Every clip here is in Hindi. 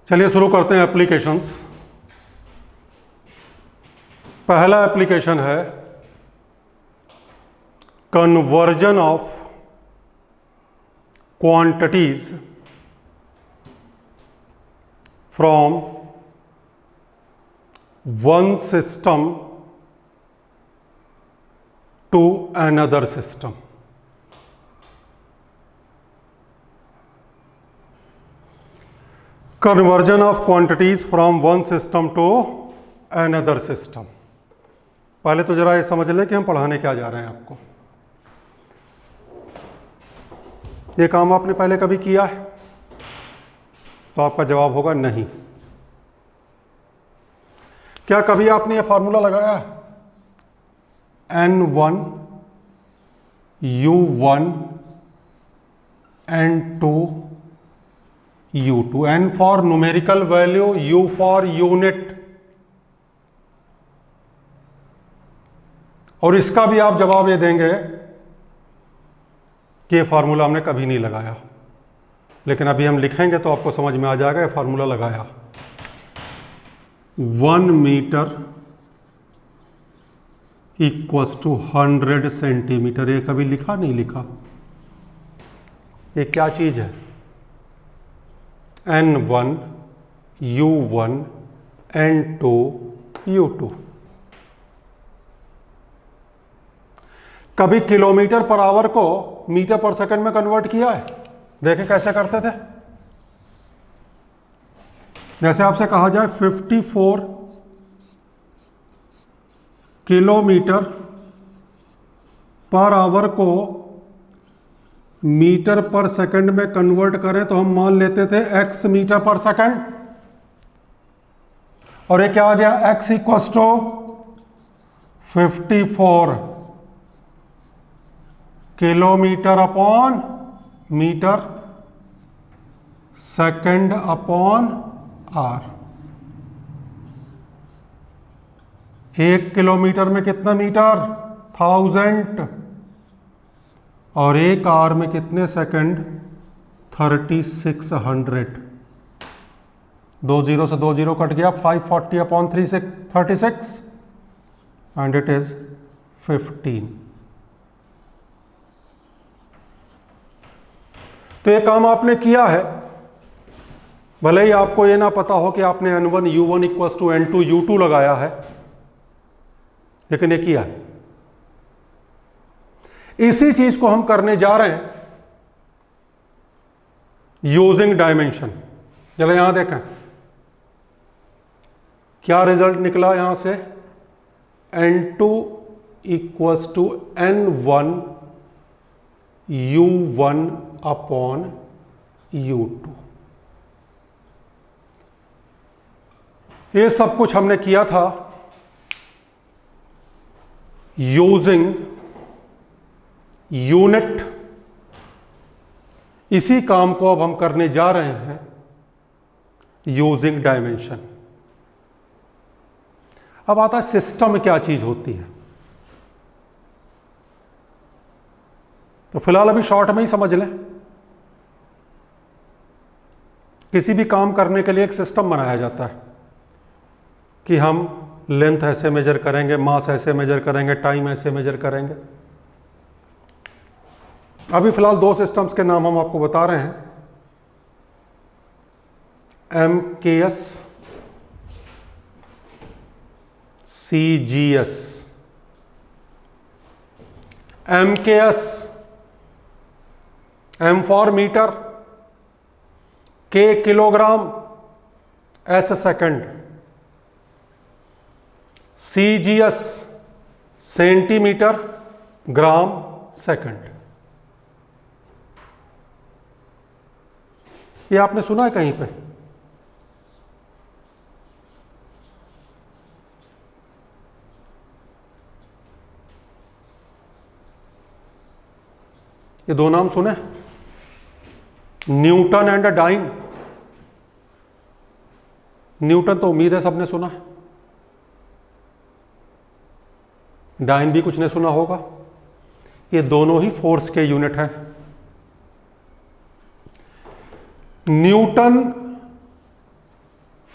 चलिए शुरू करते हैं एप्लीकेशंस। पहला एप्लीकेशन है conversion of quantities from one system to another system. Conversion of quantities from one system to another system. पहले तो जरा ये समझ लें कि हम पढ़ाने क्या जा रहे हैं आपको। ये काम आपने पहले कभी किया है? तो आपका जवाब होगा नहीं। क्या कभी आपने ये फार्मूला लगाया है? N1 U1 N2 U2, N for numerical value, U for unit. और इसका भी आप जवाब ये देंगे कि ये फार्मूला हमने कभी नहीं लगाया, लेकिन अभी हम लिखेंगे तो आपको समझ में आ जाएगा ये फार्मूला लगाया। 1 मीटर इक्वल्स टू 100 सेंटीमीटर। ये कभी लिखा नहीं लिखा? ये क्या चीज है? N1 U1 N2 U2। कभी किलोमीटर पर आवर को मीटर पर सेकंड में कन्वर्ट किया है? देखें कैसे करते थे। जैसे आपसे कहा जाए 54 किलोमीटर पर आवर को मीटर पर सेकंड में कन्वर्ट करें तो हम मान लेते थे x मीटर पर सेकंड, और ये क्या आ गया? x equals to 54 kilometre upon metre second upon R. 1 kilometre में कितना मीटर? 1000। और 1 आवर में कितने सेकंड? 3600। 2 0 से 2 0 कट गया। 540 अपॉन 36 एंड इट इज 15। तो ये काम आपने किया है, भले ही आपको ये ना पता हो कि आपने N1 U1 equals to N2 U2 लगाया है, लेकिन ये किया है। इसी चीज को हम करने जा रहे हैं यूजिंग डायमेंशन। चलो यहां देखें क्या रिजल्ट निकला यहां से। N2 equals to N1 U1 upon U2। ये सब कुछ हमने किया था यूजिंग यूनिट। इसी काम को अब हम करने जा रहे हैं यूजिंग डायमेंशन। अब आता है सिस्टम क्या चीज होती है। तो फिलहाल अभी शॉर्ट में ही समझ लें। किसी भी काम करने के लिए एक सिस्टम बनाया जाता है कि हम लेंथ ऐसे मेजर करेंगे, मास ऐसे मेजर करेंगे, टाइम ऐसे मेजर करेंगे। अभी फिलहाल 2 सिस्टम्स के नाम हम आपको बता रहे हैं, MKS CGS। MKS M for metre, K kilogram, S second. CGS centimetre, gram, second. ये आपने सुना है कहीं पे? ये 2 नाम सुने? Newton and dine. न्यूटन तो उम्मीद है सबने सुना है, डाइन भी कुछ ने सुना होगा। ये दोनों ही फोर्स के यूनिट हैं। न्यूटन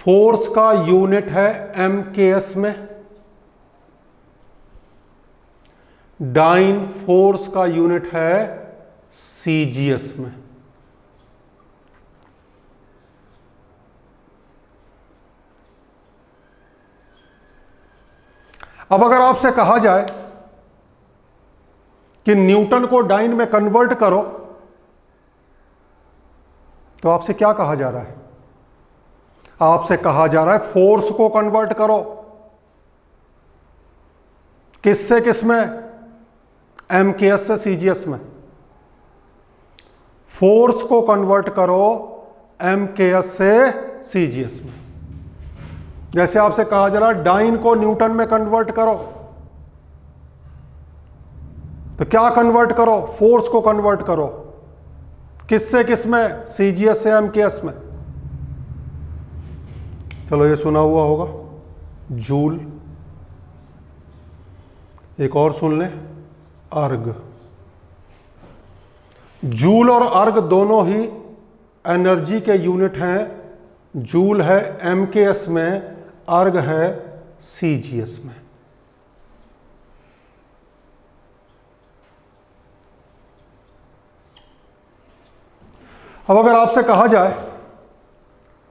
फोर्स का यूनिट है MKS में, डाइन फोर्स का यूनिट है CGS में। अब अगर आपसे कहा जाए कि न्यूटन को डाइन में कन्वर्ट करो, तो आपसे क्या कहा जा रहा है? आपसे कहा जा रहा है फोर्स को कन्वर्ट करो। किससे किस में? MKS से CGS में। फोर्स को कन्वर्ट करो MKS से CGS में। जैसे आपसे कहा जा रहा है डाइन को न्यूटन में कन्वर्ट करो, तो क्या कन्वर्ट करो? फोर्स को कन्वर्ट करो। किससे किस में? CGS से MKS में। चलो ये सुना हुआ होगा, जूल। एक और सुन लें, अर्ग। जूल और अर्ग दोनों ही एनर्जी के यूनिट हैं। जूल है MKS में, अर्ग है CGS में। अब अगर आपसे कहा जाए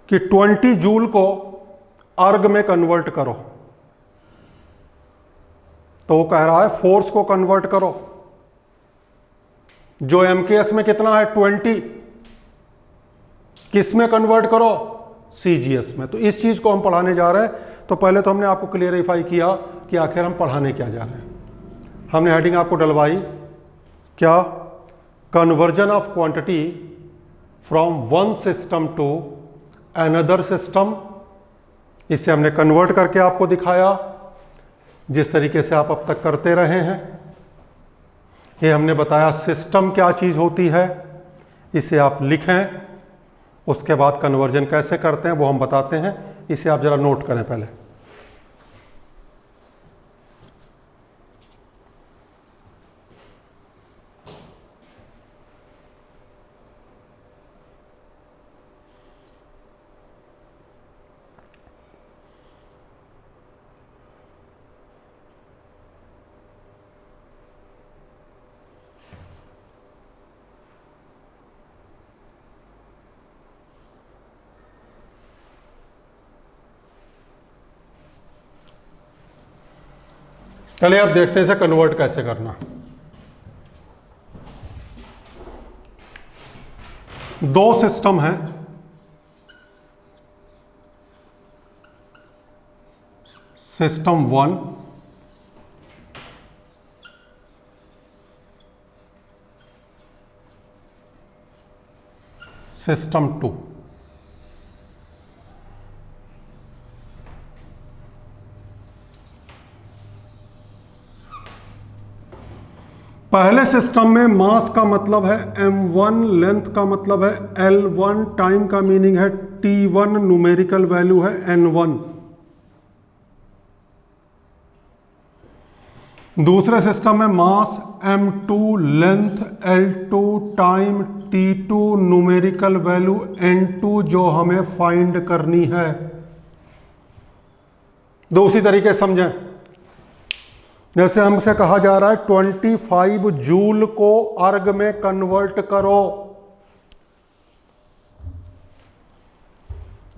कि 20 जूल को अर्ग में कन्वर्ट करो, तो वो कह रहा है फोर्स को कन्वर्ट करो। जो MKS में कितना है 20, किस में कन्वर्ट करो? CGS में। तो इस चीज को हम पढ़ाने जा रहे हैं। तो पहले तो हमने आपको क्लियरिफाई किया कि आखिर हम पढ़ाने क्या जा रहे हैं। हमने हेडिंग आपको डलवाई क्या? Conversion of quantity from one system to another system. इसे हमने कन्वर्ट करके आपको दिखाया, जिस तरीके से आप अब तक करते रहे हैं। ये हमने बताया सिस्टम क्या चीज होती है, इसे आप लिखें। उसके बाद कन्वर्जन कैसे करते हैं वो हम बताते हैं। इसे आप जरा नोट करें पहले। चलिए अब देखते हैं इसे कन्वर्ट कैसे करना। दो सिस्टम हैं, सिस्टम 1 सिस्टम 2। पहले सिस्टम में मास का मतलब है m1, लेंथ का मतलब है l1, टाइम का मीनिंग है t1, न्यूमेरिकल वैल्यू है n1। दूसरे सिस्टम में मास m2, length l2, time t2, numerical value n2 जो हमें फाइंड करनी है। दूसरी तरीके समझें, जैसे हमसे कहा जा रहा है 25 जूल को अर्ग में कन्वर्ट करो।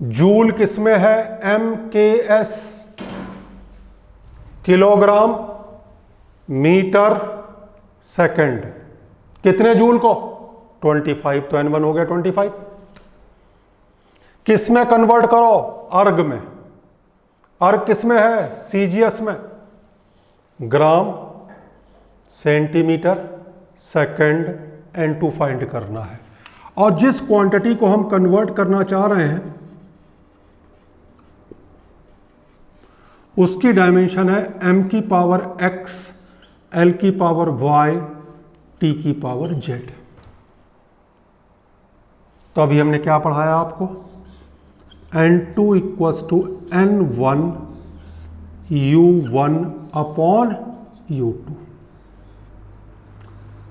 जूल किसमें है? MKS, kilogram metre second. कितने जूल को? 25, तो N1 हो गया 25। किस में कन्वर्ट करो? अर्ग में। अर्ग किसमें है? CGS में। Gram centimetre second N2 find करना है। और जिस क्वांटिटी को हम कन्वर्ट करना चाह रहे हैं उसकी डायमेंशन है m की पावर x, l की पावर y, t की पावर z। तो अभी हमने क्या पढ़ाया आपको? N2 equals to N1 U1 upon U2।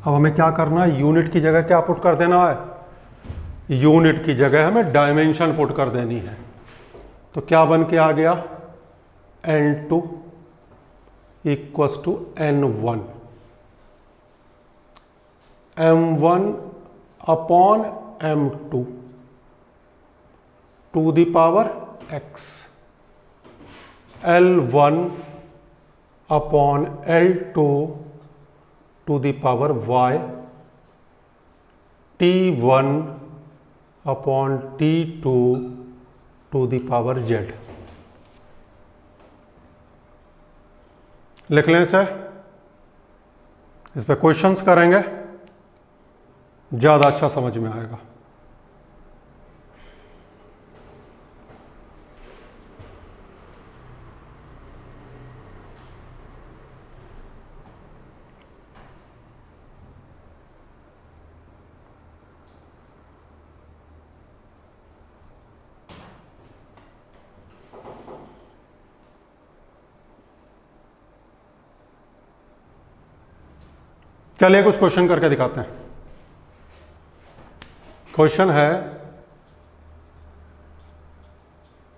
अब हमें क्या करना है? यूनिट की जगह क्या पुट कर देना है? यूनिट की जगह हमें डायमेंशन पुट कर देनी है। तो क्या बन के आ गया, N2 equals to N1, M1 upon M2 to the power x, L1 upon L2 to the power y, T1 upon T2 to the power z। लिख लें इसे, इस पे क्वेश्चंस करेंगे, ज्यादा अच्छा समझ में आएगा। चलिए कुछ क्वेश्चन करके दिखाते हैं। क्वेश्चन है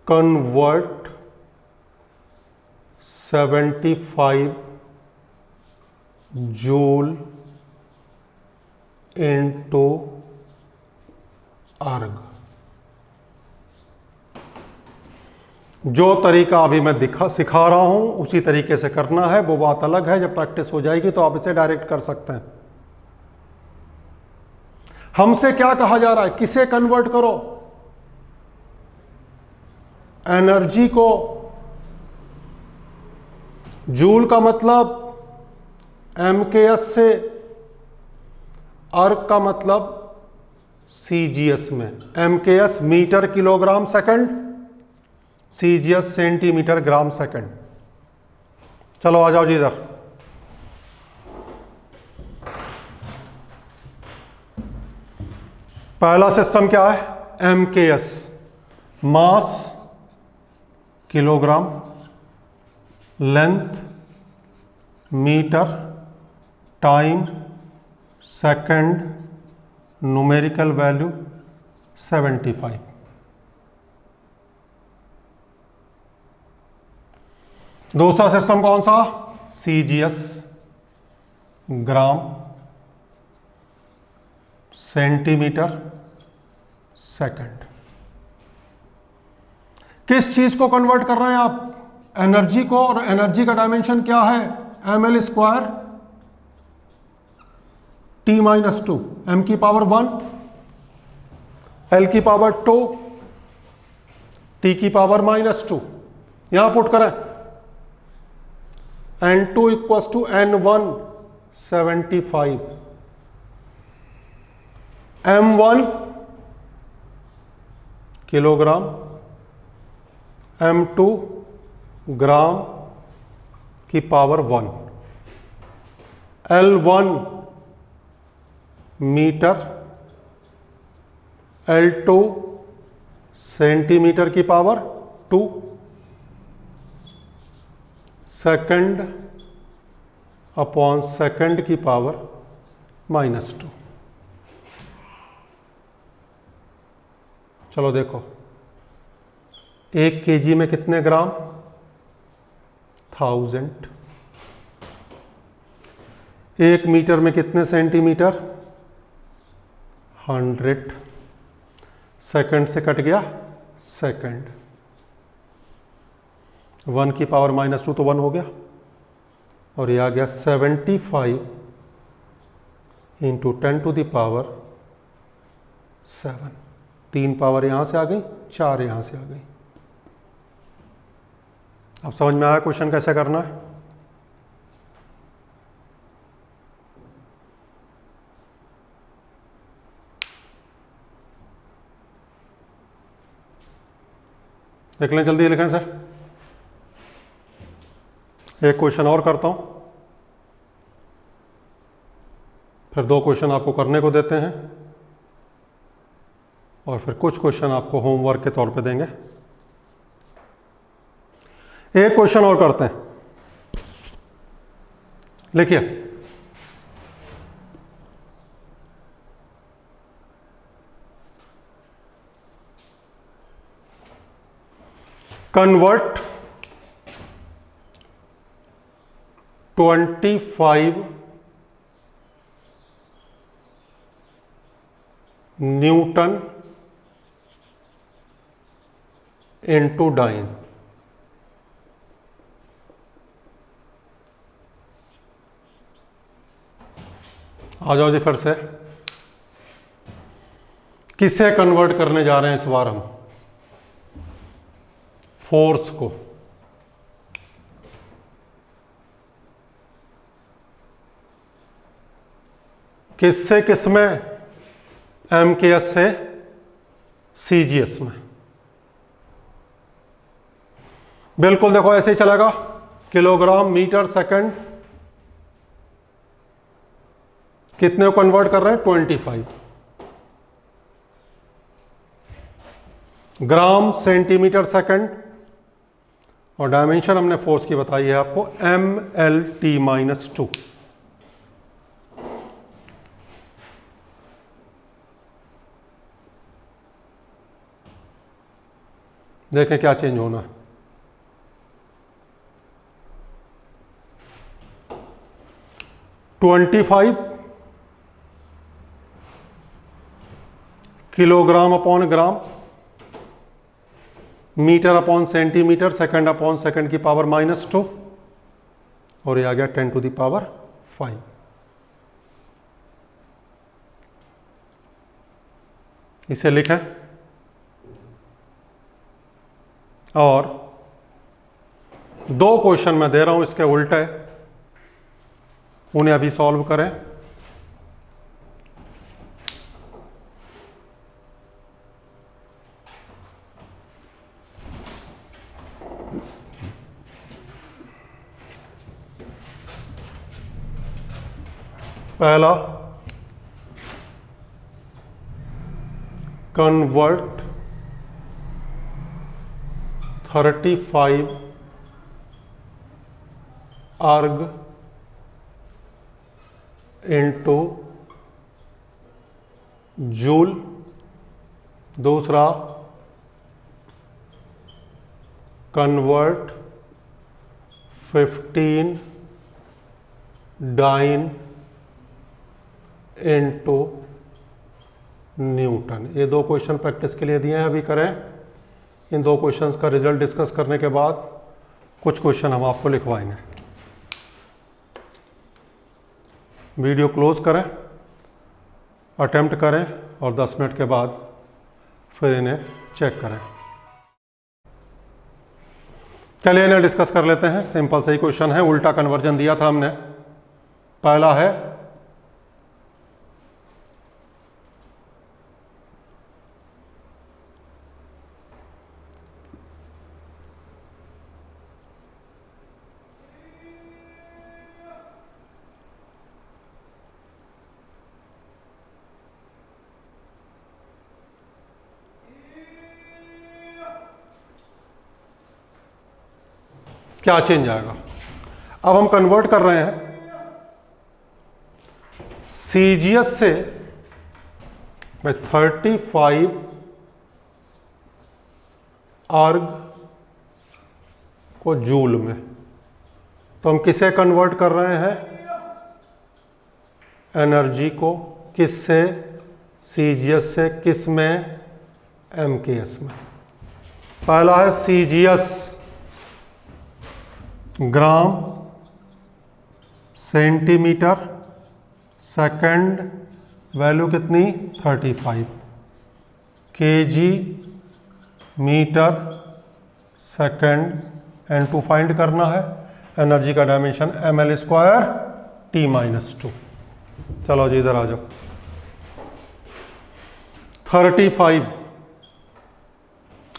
कन्वर्ट 75 जूल इनटू अर्ग। जो तरीका अभी मैं सिखा रहा हूं उसी तरीके से करना है, वो बात अलग है, जब प्रैक्टिस हो जाएगी तो आप इसे डायरेक्ट कर सकते हैं। हमसे क्या कहा जा रहा है, किसे कन्वर्ट करो, एनर्जी को। जूल का मतलब MKS से, अर्ग का मतलब CGS में। MKS metre kilogram second, CGS centimetre gram second. चलो आ जाओ जी इधर। पहला सिस्टम क्या है, MKS mass kilogram, length metre, time second, numerical value 75। दूसरा सिस्टम कौन सा, CGS ग्राम सेंटीमीटर सेकंड। किस चीज को कन्वर्ट कर रहे हैं आप, एनर्जी को, और एनर्जी का डायमेंशन क्या है, ml स्क्वायर T-2, m की पावर 1, l की पावर 2, t की पावर -2। यहां पुट करें, N2 equals to N1 75, M1 kilogram, M2 gram की power 1, L1 metre, L2 centimetre की पावर 2, सेकंड अपॉन सेकंड की पावर -2। चलो देखो, 1 kg में कितने ग्राम, 1000। 1 मीटर में कितने सेंटीमीटर, 100। सेकंड से कट गया सेकंड, 1 की पावर -2 तो 1 हो गया, और ये आ गया 75 into 10 to the power 7। 3 power यहां से आ गई, 4 यहां से आ गई। अब समझ में आया क्वेश्चन कैसे करना है। देख लें, जल्दी लिखें सर। एक क्वेश्चन और करता हूं, फिर 2 क्वेश्चन आपको करने को देते हैं, और फिर कुछ क्वेश्चन आपको होमवर्क के तौर पे देंगे। एक क्वेश्चन और करते हैं, लिखिए, कन्वर्ट 25 न्यूटन इनटू डाइन। आ जाओ जी फिर से, किसे कन्वर्ट करने जा रहे हैं इस बार हम? फोर्स को। किससे किस में? एमकेएस से सीजीएस में। बिल्कुल देखो ऐसे ही चलेगा, किलोग्राम मीटर सेकंड, कितने को कन्वर्ट कर रहे हैं? 25। ग्राम सेंटीमीटर सेकंड, और डायमेंशन हमने फोर्स की बताई है आपको, MLT-2। देखें क्या चेंज होना है। (25) kilogram upon gram, metre upon centimetre, second upon second की पावर -2, और ये आ गया 10⁵। इसे लिखें और 2 क्वेश्चन मैं दे रहा हूं इसके उल्टे, उन्हें अभी सॉल्व करें। पहला, कन्वर्ट 35 अर्ग इंटू जूल। दूसरा, कन्वर्ट 15 डाइन इंटू न्यूटन। ये 2 क्वेश्चन प्रैक्टिस के लिए दिए हैं, अभी करें। इन 2 क्वेश्चंस का रिजल्ट डिस्कस करने के बाद कुछ क्वेश्चन हम आपको लिखवाएंगे। वीडियो क्लोज करें, अटेम्प्ट करें और 10 मिनट के बाद फिर इन्हें चेक करें। चलिए इन्हें डिस्कस कर लेते हैं। सिंपल से ही क्वेश्चन है, उल्टा कन्वर्जन दिया था हमने। पहला है क्या चेंज आएगा। अब हम कन्वर्ट कर रहे हैं सीजीएस से 35 अर्ग को जूल में। तो हम किसे कन्वर्ट कर रहे हैं? एनर्जी को। किससे? सीजीएस से। किस में? एमकेएस में। पहला है CGS, gram centimetre second, value कितनी? 35। KG metre second, N2 find करना है। एनर्जी का डायमेंशन ML²T-2। चलो जी इधर आ जाओ। 35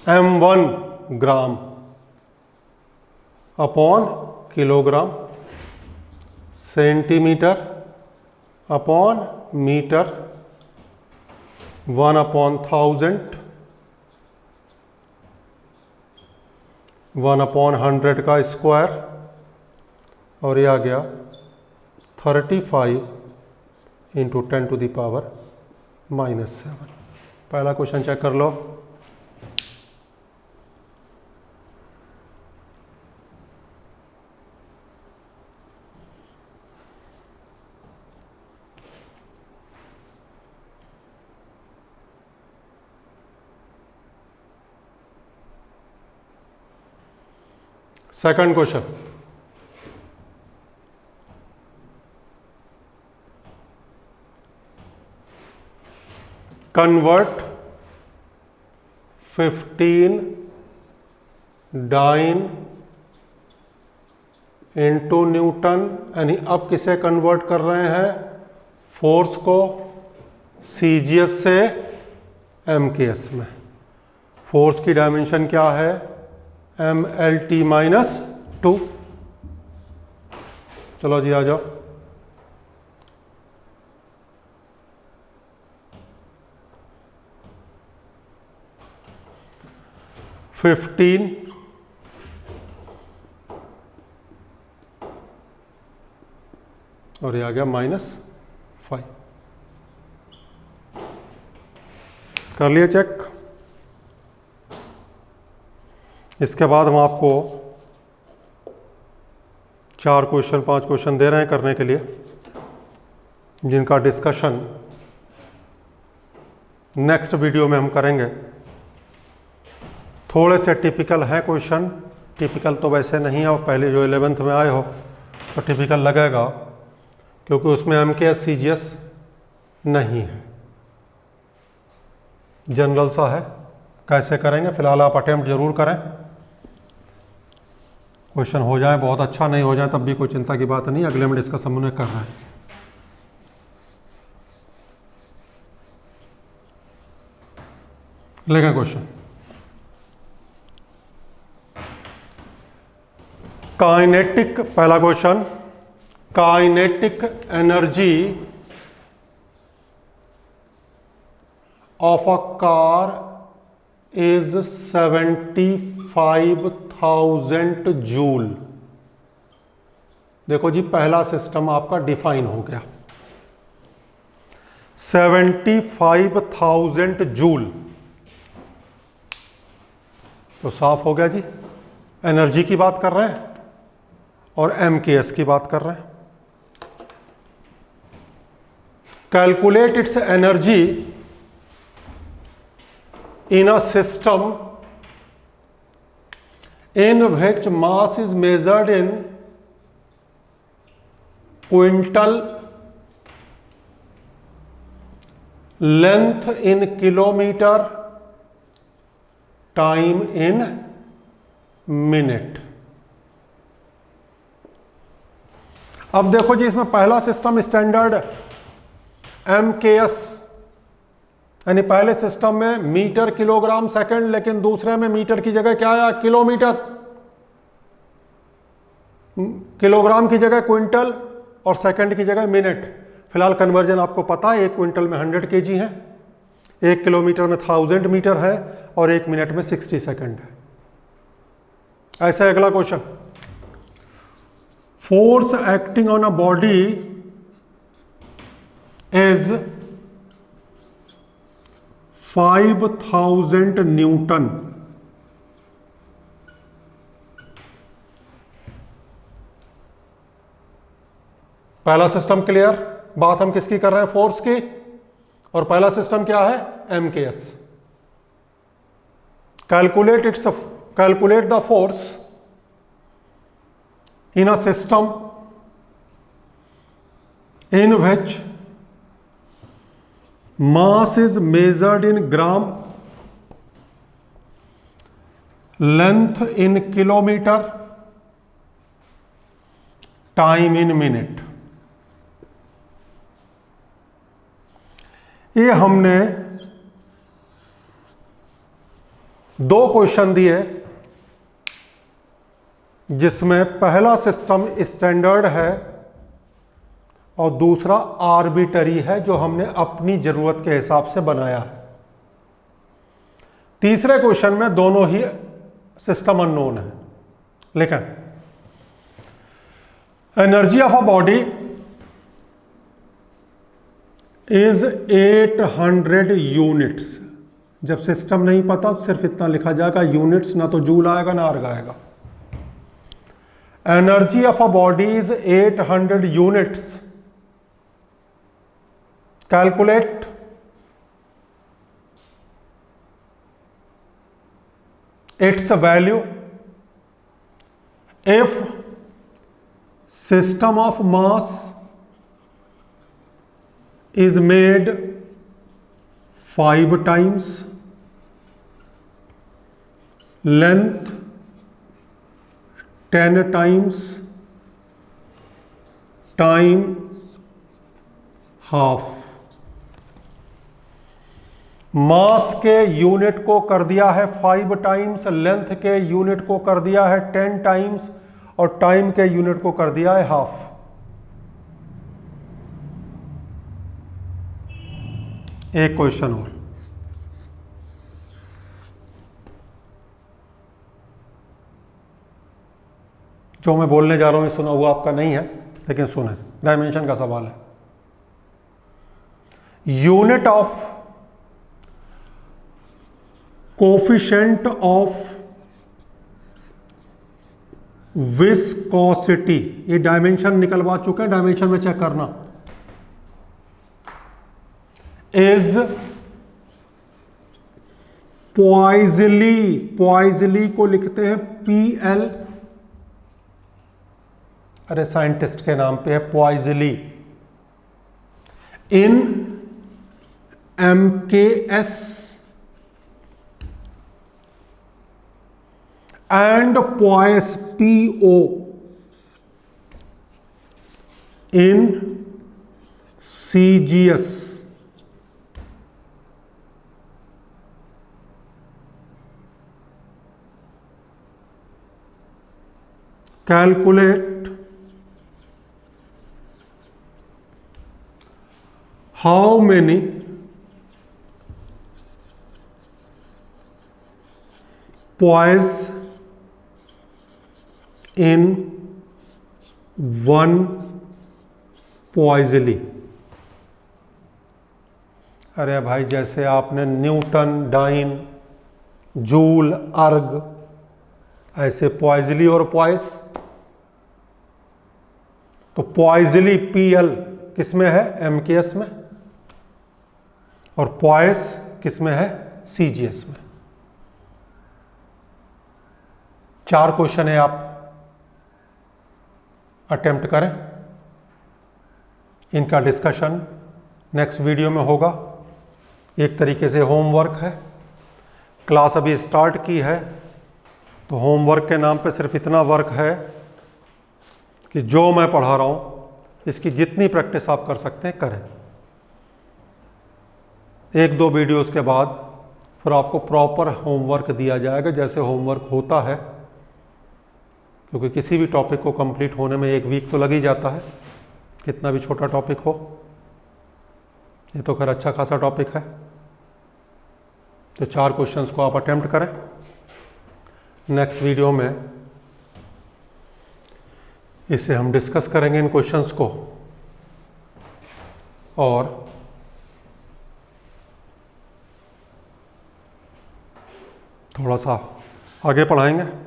M1 gram upon kilogram, centimetre upon metre, 1/1000, 1/100 का स्क्वायर, और ये आ गया 35 इंटू 10⁻⁻⁷। पहला क्वेश्चन चेक कर लो। Second question, convert 15 dyne into newton, यानी अब किसे कन्वर्ट कर रहे हैं, फोर्स को सीजीएस से एमकेएस में। फोर्स की डायमेंशन क्या है, MLT-2। चलो जी आ जाओ। $15 और ये आ गया -5। कर लिए चेक। इसके बाद हम आपको 4 क्वेश्चन 5 क्वेश्चन दे रहे हैं करने के लिए, जिनका डिस्कशन नेक्स्ट वीडियो में हम करेंगे। थोड़े से टिपिकल है क्वेश्चन, टिपिकल तो वैसे नहीं है, पहले जो 11th में आए हो तो टिपिकल लगेगा, क्योंकि उसमें एमकेएस सीजीएस नहीं है, जनरल सा है। कैसे करेंगे, फिलहाल आप अटेम्प्ट जरूर करें। क्वेश्चन हो जाए बहुत अच्छा, नहीं हो जाए तब भी कोई चिंता की बात नहीं, अगले में डिस्कस हम उन्हें कर रहे हैं। लेकिन क्वेश्चन, काइनेटिक, पहला question, kinetic energy of a car is 75,000 joule. देखो जी, पहला सिस्टम आपका डिफाइन हो गया, 75,000 जूल। तो साफ हो गया जी, एनर्जी की बात कर रहे हैं और एमकेएस की बात कर रहे हैं। Calculate its energy in a system in which mass is measured in quintal, length in kilometer, time in minute। अब देखो जी, इसमें पहला सिस्टम स्टैंडर्ड एमकेएस, यानी पहले सिस्टम में मीटर किलोग्राम सेकंड, लेकिन दूसरे में मीटर की जगह क्या आया, किलोमीटर, किलोग्राम की जगह क्विंटल और सेकंड की जगह मिनट। फिलहाल कन्वर्जन आपको पता है, 1 क्विंटल में 100 kg है, 1 किलोमीटर में 1000 मीटर है और 1 मिनट में 60 सेकंड है। ऐसा अगला question, force acting on a body is 5000 Newton. पहला सिस्टम क्लियर, बात हम किसकी कर रहे हैं, फोर्स की, और पहला सिस्टम क्या है, MKS. Calculate the force in a system in which mass is measured in gram, length in kilometer, time in minute। ये हमने 2 क्वेश्चन दिए, जिसमें पहला सिस्टम स्टैंडर्ड है और दूसरा आर्बिटरी है, जो हमने अपनी जरूरत के हिसाब से बनाया है। तीसरे क्वेश्चन में दोनों ही सिस्टम अननोन है। लेकिन energy of a body is 800 units. जब सिस्टम नहीं पता तो सिर्फ इतना लिखा जाएगा यूनिट्स, ना तो जूल आएगा ना अर्ग आएगा। Energy of a body is 800 units. Calculate its value if system of mass is made 5 times, length 10 times, time half। मास के यूनिट को कर दिया है 5 टाइम्स, लेंथ के यूनिट को कर दिया है 10 टाइम्स और टाइम के यूनिट को कर दिया है हाफ। एक क्वेश्चन और, जो मैं बोलने जा रहा हूं सुना हुआ आपका नहीं है, लेकिन सुने, डायमेंशन का सवाल है। Unit of coefficient of viscosity, ये डायमेंशन निकलवा चुके हैं, डायमेंशन में चेक करना, इज पॉइजली, पॉइजली को लिखते हैं PL, अरे साइंटिस्ट के नाम पे है पॉइजली, इन MKS and Poise PO in CGS। Calculate how many poise in one पॉइजली। अरे भाई जैसे आपने न्यूटन, डाइन, जूल, अर्ग, ऐसे पॉइजली और पॉइस, तो पॉइजली PL किस में है? MKS में, और पॉइस किस में है? CGS में। 4 क्वेश्चन है, आप अटेम्प्ट करें, इनका डिस्कशन नेक्स्ट वीडियो में होगा। एक तरीके से होमवर्क है, क्लास अभी स्टार्ट की है, तो होमवर्क के नाम पे सिर्फ इतना वर्क है कि जो मैं पढ़ा रहा हूँ इसकी जितनी प्रैक्टिस आप कर सकते हैं करें। 1-2 वीडियोस के बाद फिर आपको प्रॉपर होमवर्क दिया जाएगा, जैसे होमवर्क होता है, क्योंकि किसी भी टॉपिक को कंप्लीट होने में 1 वीक तो लग ही जाता है, कितना भी छोटा टॉपिक हो। ये तो खैर अच्छा खासा टॉपिक है। तो 4 क्वेश्चंस को आप अटेम्प्ट करें। नेक्स्ट वीडियो में इसे हम डिस्कस करेंगे, इन क्वेश्चंस को, और थोड़ा सा आगे पढ़ाएंगे।